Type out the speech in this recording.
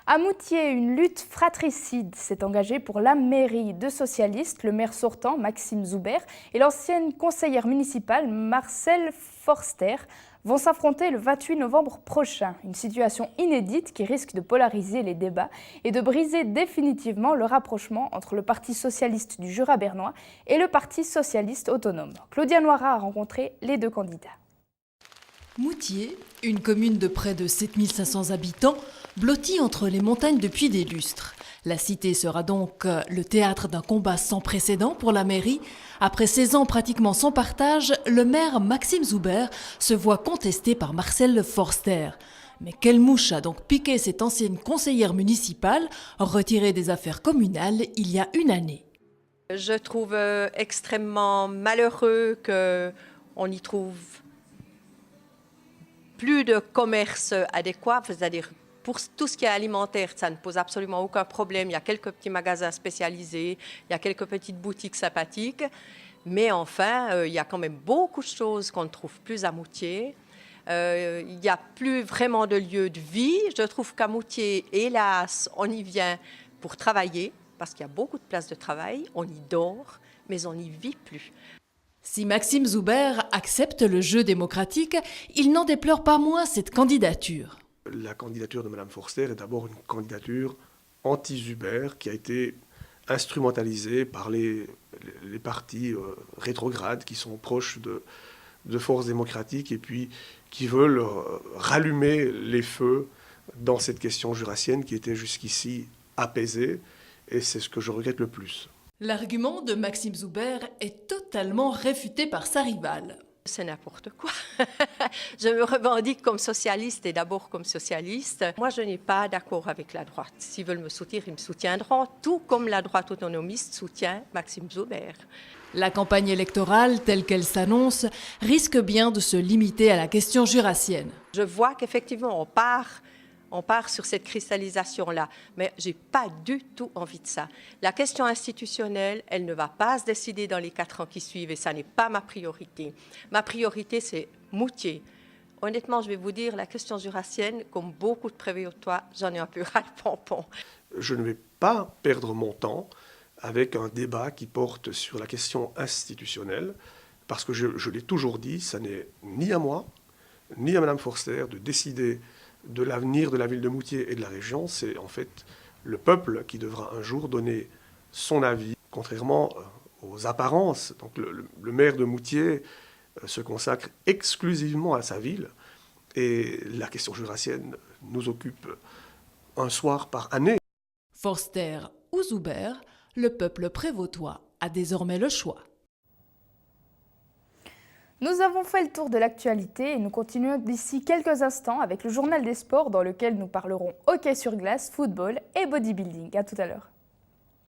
À Moutier, une lutte fratricide s'est engagée pour la mairie. Deux socialistes, le maire sortant Maxime Zoubert et l'ancienne conseillère municipale Marcelle Forster, vont s'affronter le 28 novembre prochain. Une situation inédite qui risque de polariser les débats et de briser définitivement le rapprochement entre le Parti socialiste du Jura bernois et le Parti socialiste autonome. Claudia Noira a rencontré les deux candidats. Moutier, une commune de près de 7500 habitants, blottie entre les montagnes depuis des lustres. La cité sera donc le théâtre d'un combat sans précédent pour la mairie. Après 16 ans pratiquement sans partage, le maire Maxime Zoubert se voit contesté par Marcelle Forster. Mais quelle mouche a donc piqué cette ancienne conseillère municipale, retirée des affaires communales il y a une année? Je trouve extrêmement malheureux qu'on y trouve plus de commerce adéquat, c'est-à-dire pour tout ce qui est alimentaire, ça ne pose absolument aucun problème. Il y a quelques petits magasins spécialisés, il y a quelques petites boutiques sympathiques, mais enfin, il y a quand même beaucoup de choses qu'on ne trouve plus à Moutier. Il n'y a plus vraiment de lieu de vie. Je trouve qu'à Moutier, hélas, on y vient pour travailler, parce qu'il y a beaucoup de places de travail, on y dort, mais on n'y vit plus. Si Maxime Zoubert accepte le jeu démocratique, il n'en déplore pas moins cette candidature. La candidature de Mme Forster est d'abord une candidature anti-Zoubert qui a été instrumentalisée par les partis rétrogrades qui sont proches de forces démocratiques et puis qui veulent rallumer les feux dans cette question jurassienne qui était jusqu'ici apaisée, et c'est ce que je regrette le plus. L'argument de Maxime Zoubert est totalement réfuté par sa rivale. C'est n'importe quoi. Je me revendique comme socialiste et d'abord comme socialiste. Moi, je n'ai pas d'accord avec la droite. S'ils veulent me soutenir, ils me soutiendront, tout comme la droite autonomiste soutient Maxime Zoubert. La campagne électorale, telle qu'elle s'annonce, risque bien de se limiter à la question jurassienne. Je vois qu'effectivement, on part sur cette cristallisation-là, mais je n'ai pas du tout envie de ça. La question institutionnelle, elle ne va pas se décider dans les 4 ans qui suivent et ça n'est pas ma priorité. Ma priorité, c'est Moutier. Honnêtement, je vais vous dire, la question jurassienne, comme beaucoup de prévôtois, j'en ai un peu ras le pompon. Je ne vais pas perdre mon temps avec un débat qui porte sur la question institutionnelle, parce que je l'ai toujours dit, ça n'est ni à moi, ni à Mme Forster de décider de l'avenir de la ville de Moutier et de la région. C'est en fait le peuple qui devra un jour donner son avis, contrairement aux apparences. Donc le maire de Moutier se consacre exclusivement à sa ville et la question jurassienne nous occupe un soir par année. Forster ou Zoubert, le peuple prévôtois a désormais le choix. Nous avons fait le tour de l'actualité et nous continuons d'ici quelques instants avec le journal des sports dans lequel nous parlerons hockey sur glace, football et bodybuilding. À tout à l'heure.